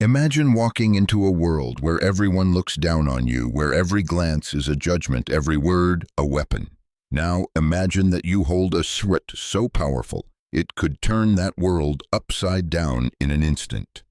Imagine walking into a world where everyone looks down on you, where every glance is a judgment, every word a weapon. Now imagine that you hold a threat so powerful it could turn that world upside down in an instant.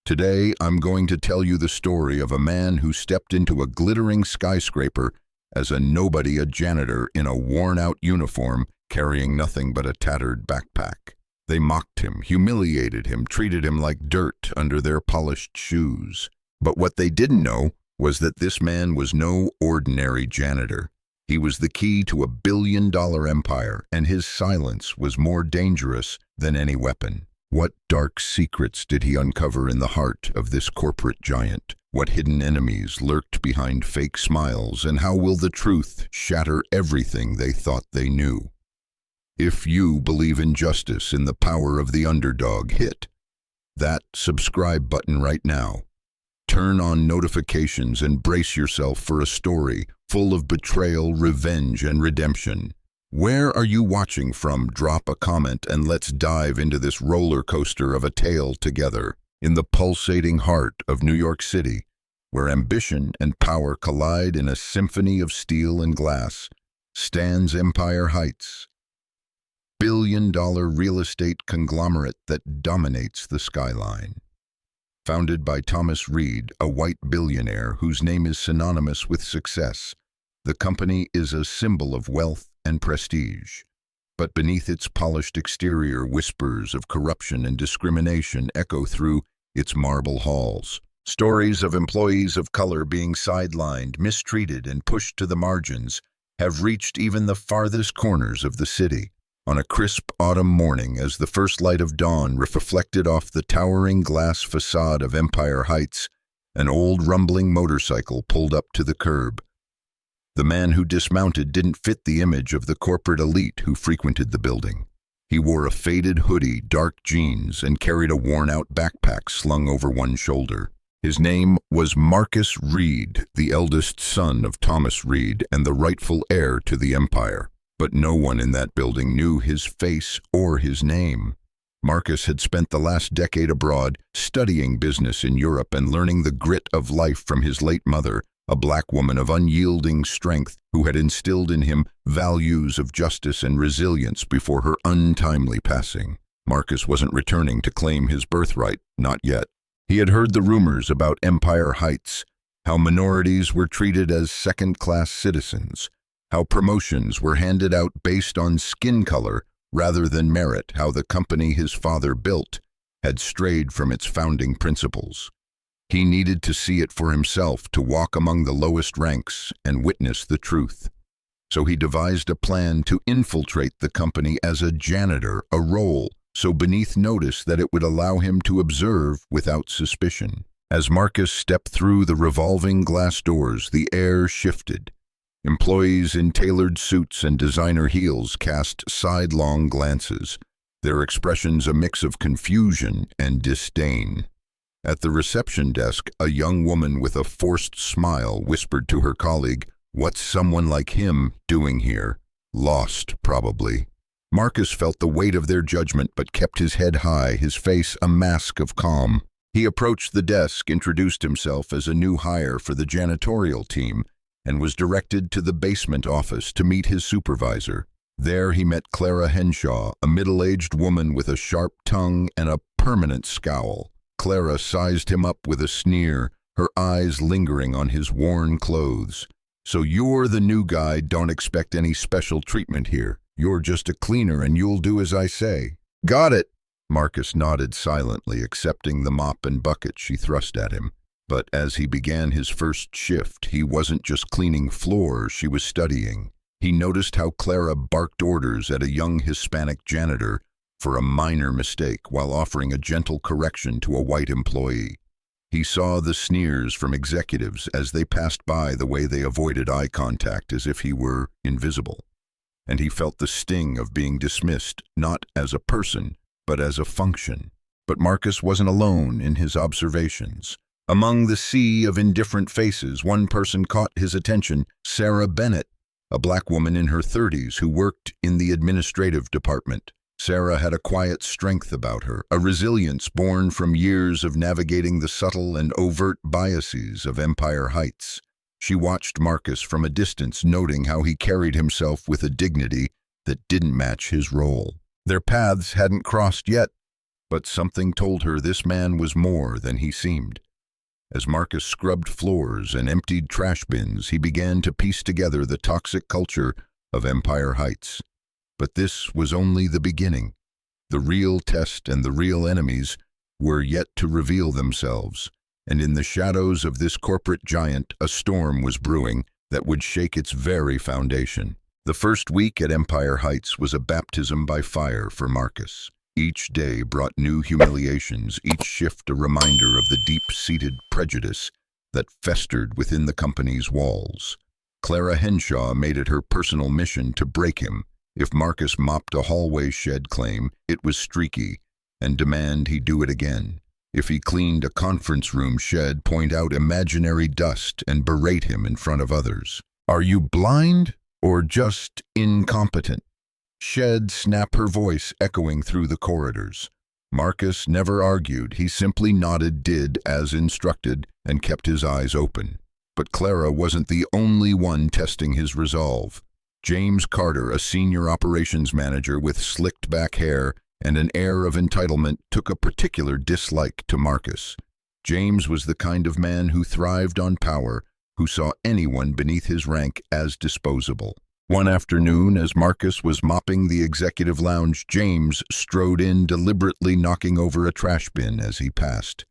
Today, I'm going to tell you the story of a man who stepped into a glittering skyscraper as a nobody, a janitor in a worn-out uniform, carrying nothing but a tattered backpack. They mocked him, humiliated him, treated him like dirt under their polished shoes. But what they didn't know was that this man was no ordinary janitor. He was the key to a billion-dollar empire, and his silence was more dangerous than any weapon. What dark secrets did he uncover in the heart of this corporate giant? What hidden enemies lurked behind fake smiles, and how will the truth shatter everything they thought they knew? If you believe in justice, in the power of the underdog, hit that subscribe button right now. Turn on notifications and brace yourself for a story full of betrayal, revenge, and redemption. Where are you watching from? Drop a comment and let's dive into this roller coaster of a tale together. In the pulsating heart of New York City, where ambition and power collide in a symphony of steel and glass, stands Empire Heights, billion-dollar real estate conglomerate that dominates the skyline. Founded by Thomas Reed, a white billionaire whose name is synonymous with success, the company is a symbol of wealth and prestige. But beneath its polished exterior, whispers of corruption and discrimination echo through its marble halls. Stories of employees of color being sidelined, mistreated, and pushed to the margins have reached even the farthest corners of the city. On a crisp autumn morning, as the first light of dawn reflected off the towering glass facade of Empire Heights, an old rumbling motorcycle pulled up to the curb. The man who dismounted didn't fit the image of the corporate elite who frequented the building. He wore a faded hoodie, dark jeans, and carried a worn-out backpack slung over one shoulder. His name was Marcus Reed, the eldest son of Thomas Reed and the rightful heir to the empire. But no one in that building knew his face or his name. Marcus had spent the last decade abroad, studying business in Europe and learning the grit of life from his late mother, a black woman of unyielding strength who had instilled in him values of justice and resilience before her untimely passing. Marcus wasn't returning to claim his birthright, not yet. He had heard the rumors about Empire Heights, how minorities were treated as second-class citizens, how promotions were handed out based on skin color rather than merit, how the company his father built had strayed from its founding principles. He needed to see it for himself, to walk among the lowest ranks and witness the truth. So he devised a plan to infiltrate the company as a janitor, a role so beneath notice that it would allow him to observe without suspicion. As Marcus stepped through the revolving glass doors, the air shifted. Employees in tailored suits and designer heels cast sidelong glances, their expressions a mix of confusion and disdain. At the reception desk, a young woman with a forced smile whispered to her colleague, "What's someone like him doing here? Lost, probably." Marcus felt the weight of their judgment but kept his head high, his face a mask of calm. He approached the desk, introduced himself as a new hire for the janitorial team, and was directed to the basement office to meet his supervisor. There he met Clara Henshaw, a middle-aged woman with a sharp tongue and a permanent scowl. Clara sized him up with a sneer, her eyes lingering on his worn clothes. "So you're the new guy, don't expect any special treatment here. You're just a cleaner and you'll do as I say." "Got it." Marcus nodded silently, accepting the mop and bucket she thrust at him. But as he began his first shift, he wasn't just cleaning floors, she was studying. He noticed how Clara barked orders at a young Hispanic janitor for a minor mistake while offering a gentle correction to a white employee. He saw the sneers from executives as they passed by, the way they avoided eye contact as if he were invisible. And he felt the sting of being dismissed, not as a person, but as a function. But Marcus wasn't alone in his observations. Among the sea of indifferent faces, one person caught his attention, Sarah Bennett, a black woman in her 30s who worked in the administrative department. Sarah had a quiet strength about her, a resilience born from years of navigating the subtle and overt biases of Empire Heights. She watched Marcus from a distance, noting how he carried himself with a dignity that didn't match his role. Their paths hadn't crossed yet, but something told her this man was more than he seemed. As Marcus scrubbed floors and emptied trash bins, he began to piece together the toxic culture of Empire Heights. But this was only the beginning. The real test and the real enemies were yet to reveal themselves, and in the shadows of this corporate giant, a storm was brewing that would shake its very foundation. The first week at Empire Heights was a baptism by fire for Marcus. Each day brought new humiliations, each shift a reminder of the deep-seated prejudice that festered within the company's walls. Clara Henshaw made it her personal mission to break him. If Marcus mopped a hallway shed claim, it was streaky, and demand he do it again. If he cleaned a conference room shed, point out imaginary dust and berate him in front of others. Are you blind or just incompetent? Shed snap her voice echoing through the corridors. Marcus never argued, he simply nodded, did as instructed, and kept his eyes open. But Clara wasn't the only one testing his resolve. James Carter, a senior operations manager with slicked-back hair and an air of entitlement, took a particular dislike to Marcus. James was the kind of man who thrived on power, who saw anyone beneath his rank as disposable. One afternoon, as Marcus was mopping the executive lounge, James strode in, deliberately knocking over a trash bin as he passed.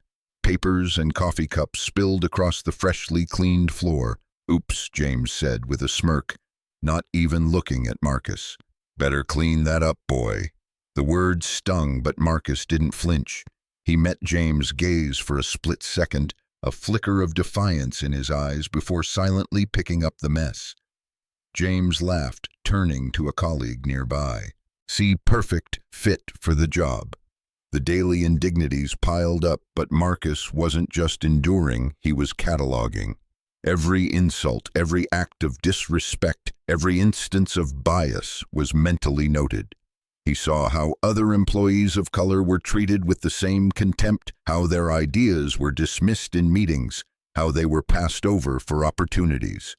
Papers and coffee cups spilled across the freshly cleaned floor. "Oops," James said with a smirk, not even looking at Marcus. "Better clean that up, boy." The words stung, but Marcus didn't flinch. He met James' gaze for a split second, a flicker of defiance in his eyes before silently picking up the mess. James laughed, turning to a colleague nearby. "See, perfect fit for the job." The daily indignities piled up, but Marcus wasn't just enduring, he was cataloging. Every insult, every act of disrespect, every instance of bias was mentally noted. He saw how other employees of color were treated with the same contempt, how their ideas were dismissed in meetings, how they were passed over for opportunities.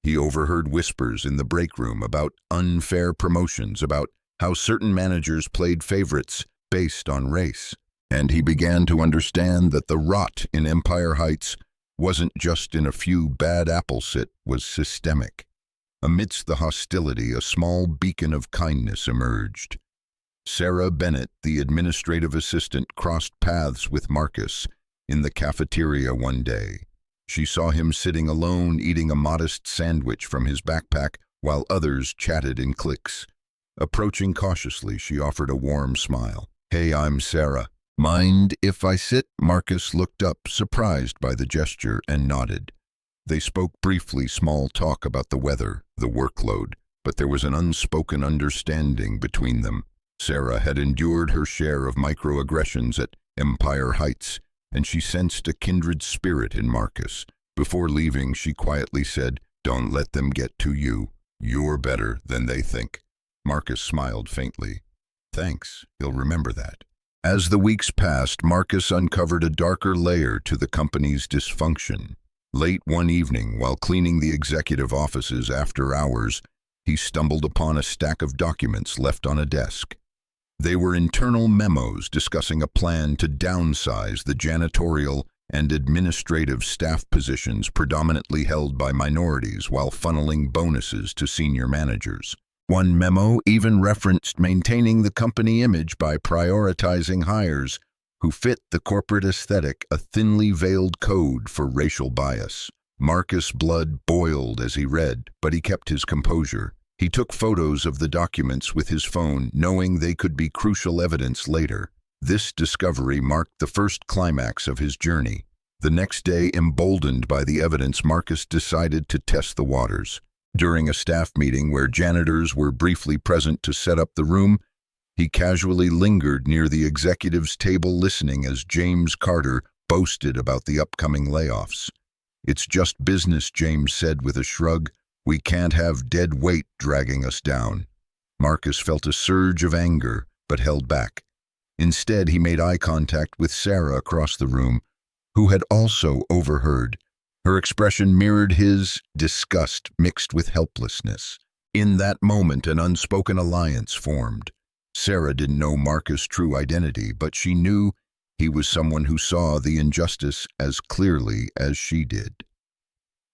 He overheard whispers in the break room about unfair promotions, about how certain managers played favorites based on race. And he began to understand that the rot in Empire Heights wasn't just in a few bad apples, it was systemic. Amidst the hostility, a small beacon of kindness emerged. Sarah Bennett, the administrative assistant, crossed paths with Marcus in the cafeteria one day. She saw him sitting alone, eating a modest sandwich from his backpack, while others chatted in cliques. Approaching cautiously, she offered a warm smile. "Hey, I'm Sarah. Mind if I sit?" Marcus looked up, surprised by the gesture, and nodded. They spoke briefly, small talk about the weather, the workload, but there was an unspoken understanding between them. Sarah had endured her share of microaggressions at Empire Heights, and she sensed a kindred spirit in Marcus. Before leaving, she quietly said, "Don't let them get to you. You're better than they think." Marcus smiled faintly. "Thanks, he'll remember that." As the weeks passed, Marcus uncovered a darker layer to the company's dysfunction. Late one evening, while cleaning the executive offices after hours, he stumbled upon a stack of documents left on a desk. They were internal memos discussing a plan to downsize the janitorial and administrative staff positions predominantly held by minorities while funneling bonuses to senior managers. One memo even referenced maintaining the company image by prioritizing hires who fit the corporate aesthetic, a thinly veiled code for racial bias. Marcus' blood boiled as he read, but he kept his composure. He took photos of the documents with his phone, knowing they could be crucial evidence later. This discovery marked the first climax of his journey. The next day, emboldened by the evidence, Marcus decided to test the waters. During a staff meeting where janitors were briefly present to set up the room, he casually lingered near the executive's table, listening as James Carter boasted about the upcoming layoffs. "It's just business," James said with a shrug. "We can't have dead weight dragging us down." Marcus felt a surge of anger, but held back. Instead, he made eye contact with Sarah across the room, who had also overheard. Her expression mirrored his, disgust mixed with helplessness. In that moment, an unspoken alliance formed. Sarah didn't know Marcus' true identity, but she knew he was someone who saw the injustice as clearly as she did.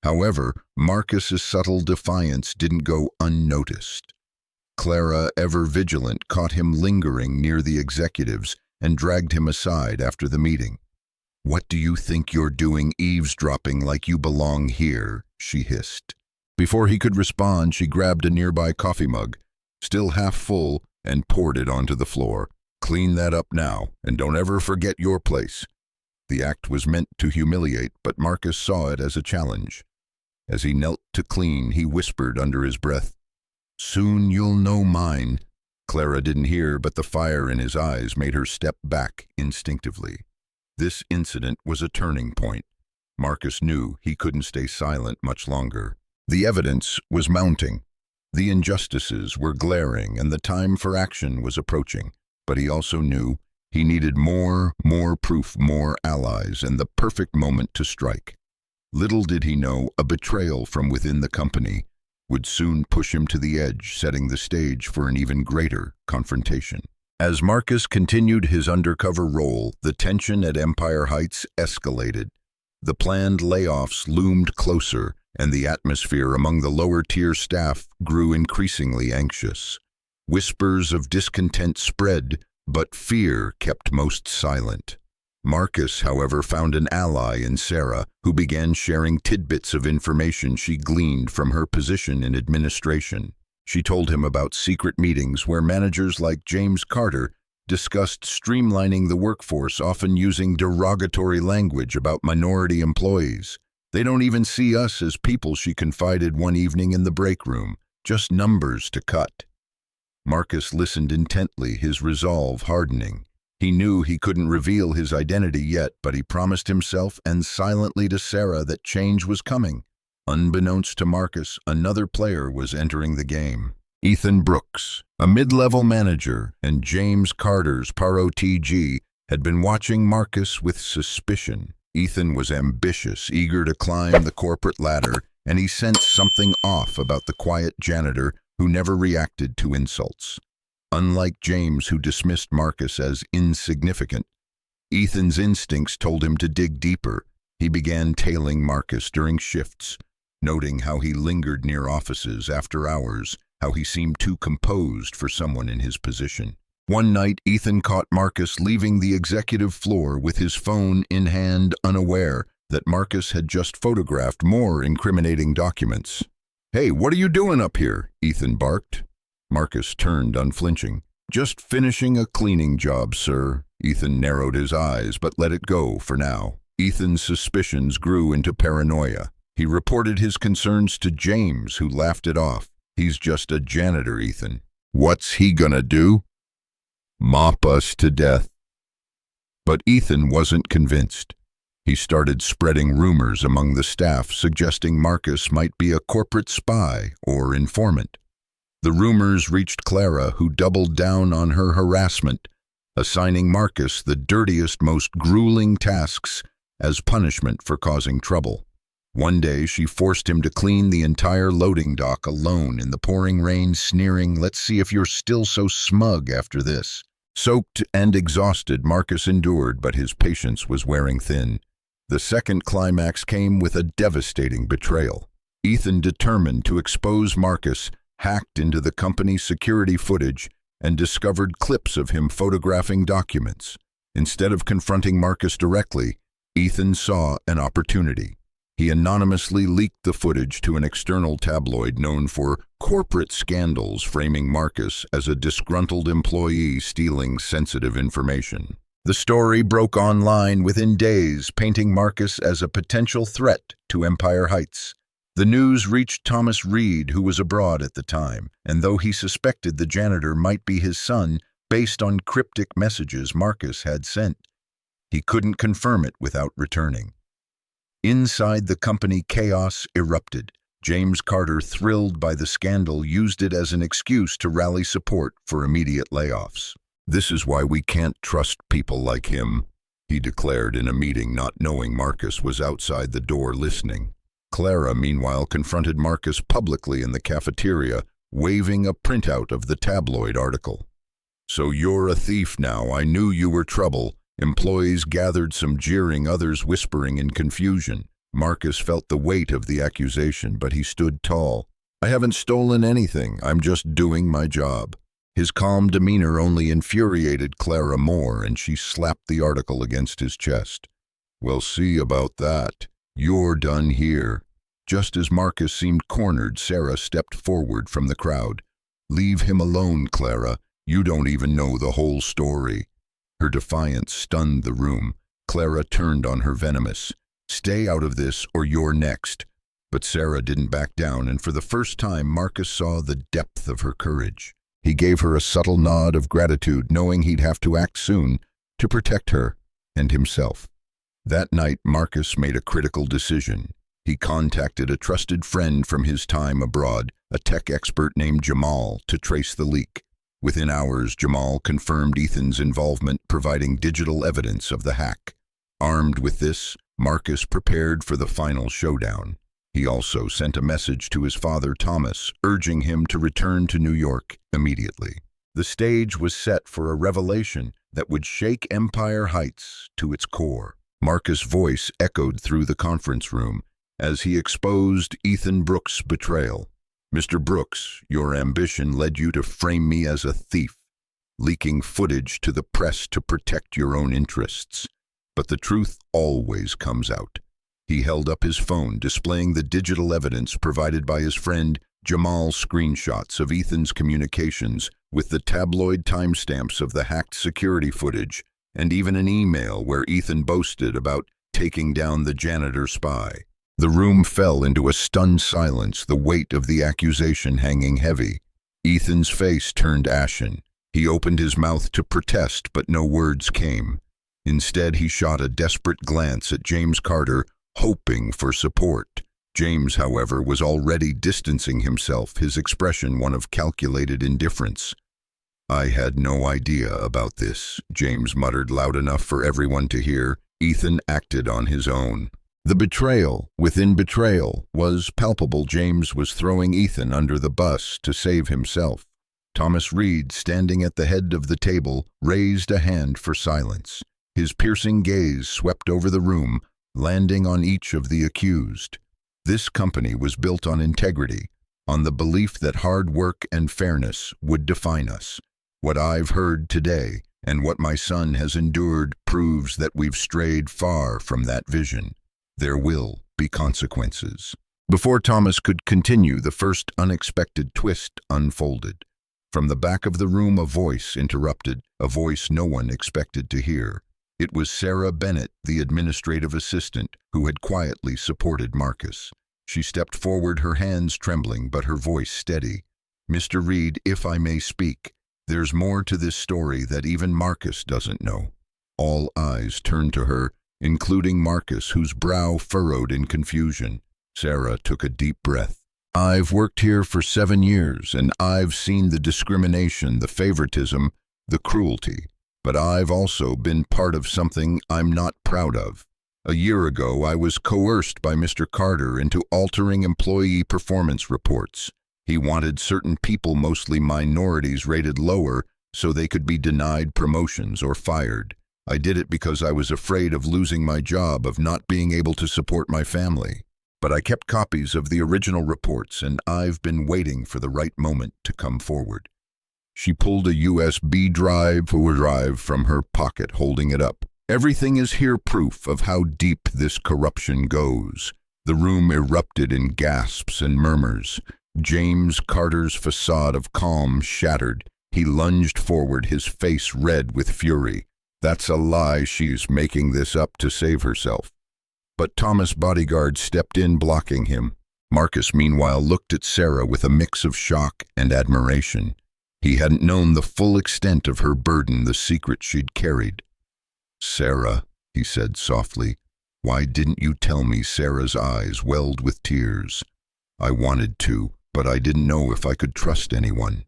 However, Marcus's subtle defiance didn't go unnoticed. Clara, ever vigilant, caught him lingering near the executives and dragged him aside after the meeting. "What do you think you're doing eavesdropping like you belong here?" she hissed. Before he could respond, she grabbed a nearby coffee mug, still half full, and poured it onto the floor. "Clean that up now, and don't ever forget your place." The act was meant to humiliate, but Marcus saw it as a challenge. As he knelt to clean, he whispered under his breath, "Soon you'll know mine." Clara didn't hear, but the fire in his eyes made her step back instinctively. This incident was a turning point. Marcus knew he couldn't stay silent much longer. The evidence was mounting. The injustices were glaring, and the time for action was approaching. But he also knew he needed more proof, more allies, and the perfect moment to strike. Little did he know, a betrayal from within the company would soon push him to the edge, setting the stage for an even greater confrontation. As Marcus continued his undercover role, the tension at Empire Heights escalated. The planned layoffs loomed closer, and the atmosphere among the lower-tier staff grew increasingly anxious. Whispers of discontent spread, but fear kept most silent. Marcus, however, found an ally in Sarah, who began sharing tidbits of information she gleaned from her position in administration. She told him about secret meetings where managers like James Carter discussed streamlining the workforce, often using derogatory language about minority employees. "They don't even see us as people," she confided one evening in the break room, "just numbers to cut." Marcus listened intently, his resolve hardening. He knew he couldn't reveal his identity yet, but he promised himself and silently to Sarah that change was coming. Unbeknownst to Marcus, another player was entering the game. Ethan Brooks, a mid-level manager and James Carter's PAR-OTG, had been watching Marcus with suspicion. Ethan was ambitious, eager to climb the corporate ladder, and he sensed something off about the quiet janitor who never reacted to insults. Unlike James, who dismissed Marcus as insignificant, Ethan's instincts told him to dig deeper. He began tailing Marcus during shifts, noting how he lingered near offices after hours, how he seemed too composed for someone in his position. One night, Ethan caught Marcus leaving the executive floor with his phone in hand, unaware that Marcus had just photographed more incriminating documents. "Hey, what are you doing up here?" Ethan barked. Marcus turned unflinching. "Just finishing a cleaning job, sir." Ethan narrowed his eyes, but let it go for now. Ethan's suspicions grew into paranoia. He reported his concerns to James, who laughed it off. "He's just a janitor, Ethan. What's he gonna do? Mop us to death." But Ethan wasn't convinced. He started spreading rumors among the staff, suggesting Marcus might be a corporate spy or informant. The rumors reached Clara, who doubled down on her harassment, assigning Marcus the dirtiest, most grueling tasks as punishment for causing trouble. One day, she forced him to clean the entire loading dock alone in the pouring rain, sneering, "Let's see if you're still so smug after this." Soaked and exhausted, Marcus endured, but his patience was wearing thin. The second climax came with a devastating betrayal. Ethan, determined to expose Marcus, hacked into the company's security footage and discovered clips of him photographing documents. Instead of confronting Marcus directly, Ethan saw an opportunity. He anonymously leaked the footage to an external tabloid known for corporate scandals, framing Marcus as a disgruntled employee stealing sensitive information. The story broke online within days, painting Marcus as a potential threat to Empire Heights. The news reached Thomas Reed, who was abroad at the time, and though he suspected the janitor might be his son based on cryptic messages Marcus had sent, he couldn't confirm it without returning. Inside the company, chaos erupted. James Carter, thrilled by the scandal, used it as an excuse to rally support for immediate layoffs. "This is why we can't trust people like him," he declared in a meeting, not knowing Marcus was outside the door listening. Clara, meanwhile, confronted Marcus publicly in the cafeteria, waving a printout of the tabloid article. "So you're a thief now. I knew you were trouble." Employees gathered, some jeering, others whispering in confusion. Marcus felt the weight of the accusation, but he stood tall. "I haven't stolen anything. I'm just doing my job." His calm demeanor only infuriated Clara more, and she slapped the article against his chest. "We'll see about that. You're done here." Just as Marcus seemed cornered, Sarah stepped forward from the crowd. "Leave him alone, Clara. You don't even know the whole story." Her defiance stunned the room. Clara turned on her venomous. "Stay out of this, or you're next." But Sarah didn't back down, and for the first time Marcus saw the depth of her courage. He gave her a subtle nod of gratitude, knowing he'd have to act soon to protect her and himself. That night, Marcus made a critical decision. He contacted a trusted friend from his time abroad, a tech expert named Jamal, to trace the leak. Within hours, Jamal confirmed Ethan's involvement, providing digital evidence of the hack. Armed with this, Marcus prepared for the final showdown. He also sent a message to his father, Thomas, urging him to return to New York immediately. The stage was set for a revelation that would shake Empire Heights to its core. Marcus' voice echoed through the conference room as he exposed Ethan Brooks' betrayal. "Mr. Brooks, your ambition led you to frame me as a thief, leaking footage to the press to protect your own interests. But the truth always comes out." He held up his phone, displaying the digital evidence provided by his friend Jamal's screenshots of Ethan's communications with the tabloid timestamps of the hacked security footage, and even an email where Ethan boasted about taking down the janitor spy. The room fell into a stunned silence, the weight of the accusation hanging heavy. Ethan's face turned ashen. He opened his mouth to protest, but no words came. Instead, he shot a desperate glance at James Carter, hoping for support. James, however, was already distancing himself, his expression one of calculated indifference. "I had no idea about this," James muttered loud enough for everyone to hear. Ethan acted on his own. The betrayal within betrayal was palpable. James was throwing Ethan under the bus to save himself. Thomas Reed, standing at the head of the table, raised a hand for silence. His piercing gaze swept over the room, landing on each of the accused. This company was built on integrity, on the belief that hard work and fairness would define us. What I've heard today, and what my son has endured, proves that we've strayed far from that vision. There will be consequences. Before Thomas could continue, the first unexpected twist unfolded. From the back of the room, a voice interrupted, a voice no one expected to hear. It was Sarah Bennett, the administrative assistant, who had quietly supported Marcus. She stepped forward, her hands trembling, but her voice steady. "Mr. Reed, if I may speak, there's more to this story that even Marcus doesn't know." All eyes turned to her, including Marcus, whose brow furrowed in confusion. Sarah took a deep breath. "I've worked here for 7 years, and I've seen the discrimination, the favoritism, the cruelty. But I've also been part of something I'm not proud of. A year ago, I was coerced by Mr. Carter into altering employee performance reports. He wanted certain people, mostly minorities, rated lower so they could be denied promotions or fired. I did it because I was afraid of losing my job, of not being able to support my family. But I kept copies of the original reports, and I've been waiting for the right moment to come forward." She pulled a USB drive from her pocket, holding it up. "Everything is here, proof of how deep this corruption goes." The room erupted in gasps and murmurs. James Carter's facade of calm shattered. He lunged forward, his face red with fury. "That's a lie. She's making this up to save herself." But Thomas' bodyguard stepped in, blocking him. Marcus, meanwhile, looked at Sarah with a mix of shock and admiration. He hadn't known the full extent of her burden, the secret she'd carried. "Sarah," he said softly, "why didn't you tell me?" Sarah's eyes welled with tears. "I wanted to, but I didn't know if I could trust anyone.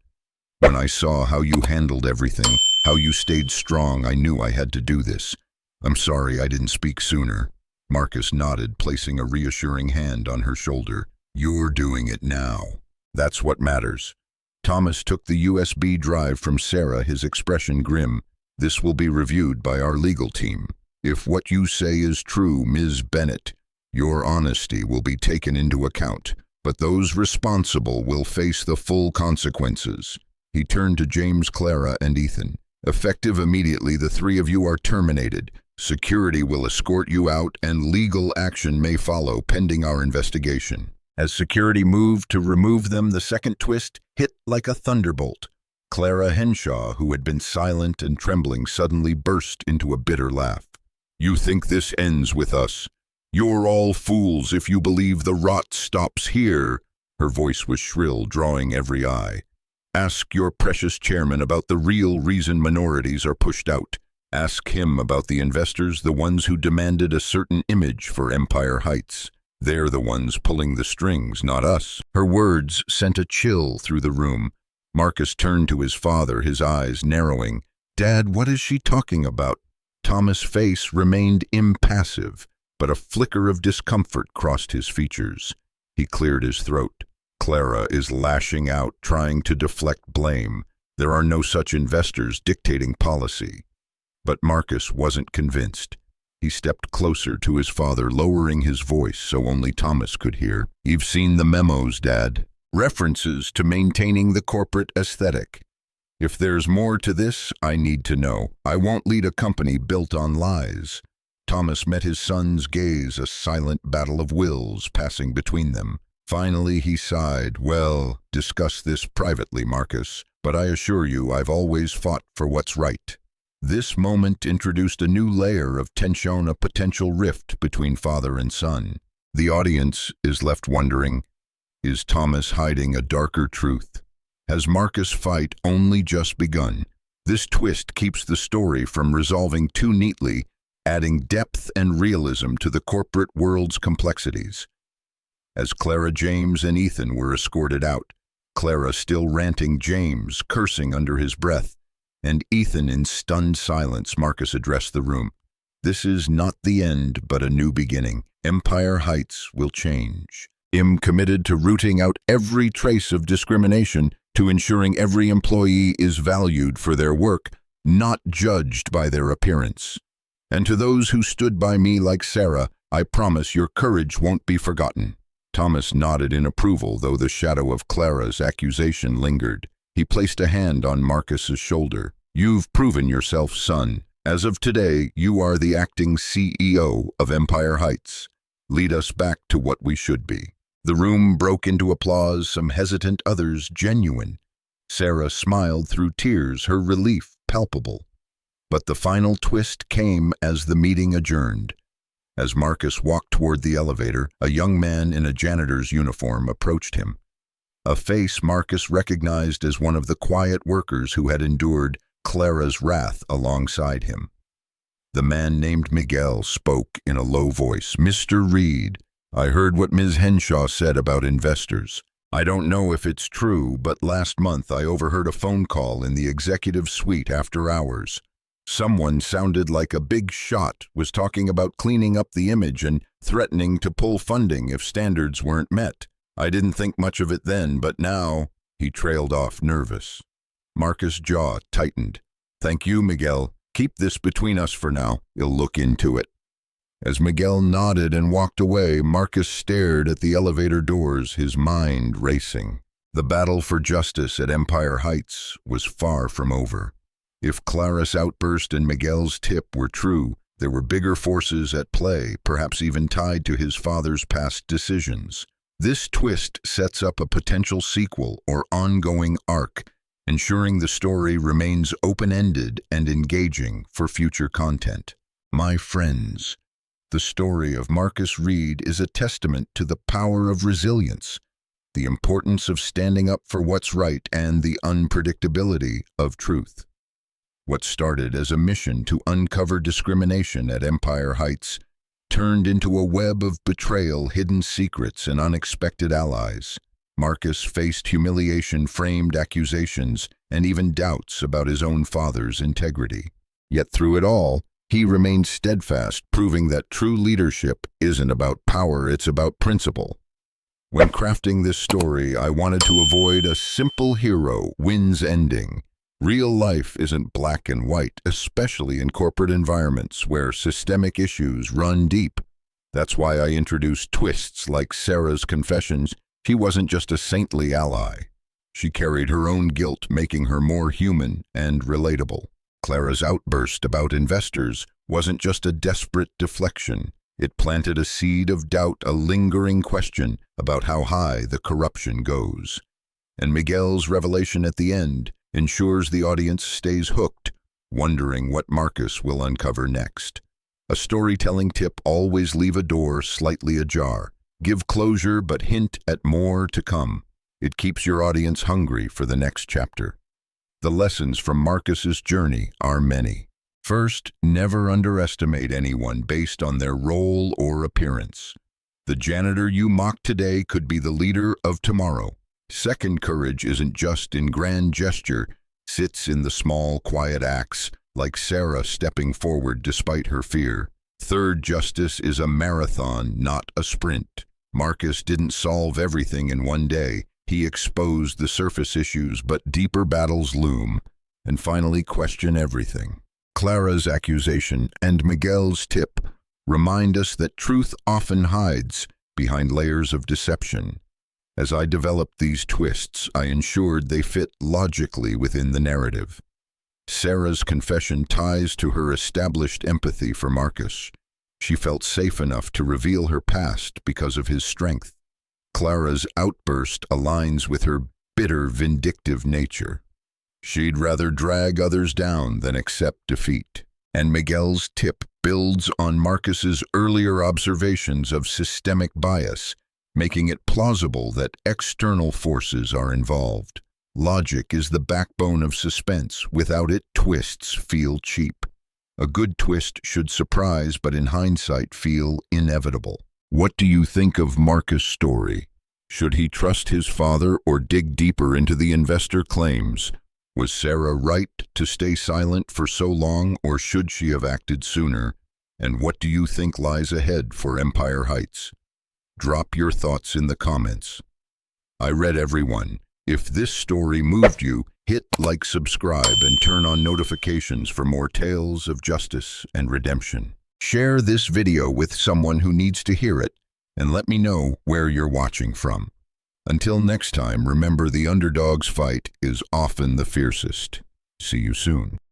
When I saw how you handled everything, How you stayed strong. I knew I had to do this. I'm sorry I didn't speak sooner. Marcus nodded, placing a reassuring hand on her shoulder. You're doing it now. That's what matters. Thomas took the USB drive from Sarah, his expression grim. This will be reviewed by our legal team. If what you say is true, Ms. Bennett, your honesty will be taken into account, but those responsible will face the full consequences. He turned to James, Clara, and Ethan. Effective immediately, the three of you are terminated. Security will escort you out, and legal action may follow pending our investigation. As security moved to remove them, the second twist hit like a thunderbolt. Clara Henshaw, who had been silent and trembling, suddenly burst into a bitter laugh. You think this ends with us? You're all fools if you believe the rot stops here. Her voice was shrill, drawing every eye. Ask your precious chairman about the real reason minorities are pushed out. Ask him about the investors, the ones who demanded a certain image for Empire Heights. They're the ones pulling the strings, not us. Her words sent a chill through the room. Marcus turned to his father, his eyes narrowing. Dad, what is she talking about? Thomas' face remained impassive, but a flicker of discomfort crossed his features. He cleared his throat. Clara is lashing out, trying to deflect blame. There are no such investors dictating policy. But Marcus wasn't convinced. He stepped closer to his father, lowering his voice so only Thomas could hear. You've seen the memos, Dad. References to maintaining the corporate aesthetic. If there's more to this, I need to know. I won't lead a company built on lies. Thomas met his son's gaze, a silent battle of wills passing between them. Finally, he sighed. Well, discuss this privately, Marcus, but I assure you I've always fought for what's right. This moment introduced a new layer of tension, a potential rift between father and son. The audience is left wondering, is Thomas hiding a darker truth? Has Marcus' fight only just begun? This twist keeps the story from resolving too neatly, adding depth and realism to the corporate world's complexities. As Clara, James, and Ethan were escorted out, Clara still ranting, James cursing under his breath, and Ethan in stunned silence, Marcus addressed the room. This is not the end, but a new beginning. Empire Heights will change. I'm committed to rooting out every trace of discrimination, to ensuring every employee is valued for their work, not judged by their appearance. And to those who stood by me like Sarah, I promise your courage won't be forgotten. Thomas nodded in approval, though the shadow of Clara's accusation lingered. He placed a hand on Marcus's shoulder. You've proven yourself, son. As of today, you are the acting CEO of Empire Heights. Lead us back to what we should be. The room broke into applause, some hesitant, others genuine. Sarah smiled through tears, her relief palpable. But the final twist came as the meeting adjourned. As Marcus walked toward the elevator, a young man in a janitor's uniform approached him. A face Marcus recognized as one of the quiet workers who had endured Clara's wrath alongside him. The man named Miguel spoke in a low voice. Mr. Reed, I heard what Ms. Henshaw said about investors. I don't know if it's true, but last month I overheard a phone call in the executive suite after hours. Someone sounded like a big shot, was talking about cleaning up the image and threatening to pull funding if standards weren't met. I didn't think much of it then, but now, he trailed off nervous. Marcus' jaw tightened. Thank you, Miguel. Keep this between us for now. We'll look into it. As Miguel nodded and walked away, Marcus stared at the elevator doors, his mind racing. The battle for justice at Empire Heights was far from over. If Clara's outburst and Miguel's tip were true, there were bigger forces at play, perhaps even tied to his father's past decisions. This twist sets up a potential sequel or ongoing arc, ensuring the story remains open-ended and engaging for future content. My friends, the story of Marcus Reed is a testament to the power of resilience, the importance of standing up for what's right, and the unpredictability of truth. What started as a mission to uncover discrimination at Empire Heights turned into a web of betrayal, hidden secrets, and unexpected allies. Marcus faced humiliation-framed accusations and even doubts about his own father's integrity. Yet through it all, he remained steadfast, proving that true leadership isn't about power, it's about principle. When crafting this story, I wanted to avoid a simple hero wins ending. Real life isn't black and white, especially in corporate environments where systemic issues run deep. That's why I introduced twists like Sarah's confessions. She wasn't just a saintly ally. She carried her own guilt, making her more human and relatable. Clara's outburst about investors wasn't just a desperate deflection. It planted a seed of doubt, a lingering question about how high the corruption goes. And Miguel's revelation at the end ensures the audience stays hooked, wondering what Marcus will uncover next. A storytelling tip: always leave a door slightly ajar. Give closure, but hint at more to come. It keeps your audience hungry for the next chapter. The lessons from Marcus's journey are many. First, never underestimate anyone based on their role or appearance. The janitor you mock today could be the leader of tomorrow. Second, courage isn't just in grand gesture, sits in the small, quiet acts, like Sarah stepping forward despite her fear. Third, justice is a marathon, not a sprint. Marcus didn't solve everything in one day. He exposed the surface issues, but deeper battles loom. And finally, question everything. Clara's accusation and Miguel's tip remind us that truth often hides behind layers of deception. As I developed these twists, I ensured they fit logically within the narrative. Sarah's confession ties to her established empathy for Marcus. She felt safe enough to reveal her past because of his strength. Clara's outburst aligns with her bitter, vindictive nature. She'd rather drag others down than accept defeat. And Miguel's tip builds on Marcus's earlier observations of systemic bias, making it plausible that external forces are involved. Logic is the backbone of suspense. Without it, twists feel cheap. A good twist should surprise, but in hindsight feel inevitable. What do you think of Marcus' story? Should he trust his father or dig deeper into the investor claims? Was Sarah right to stay silent for so long, or should she have acted sooner? And what do you think lies ahead for Empire Heights? Drop your thoughts in the comments. I read everyone. If this story moved you, hit like, subscribe, and turn on notifications for more tales of justice and redemption. Share this video with someone who needs to hear it, and let me know where you're watching from. Until next time, remember, the underdog's fight is often the fiercest. See you soon.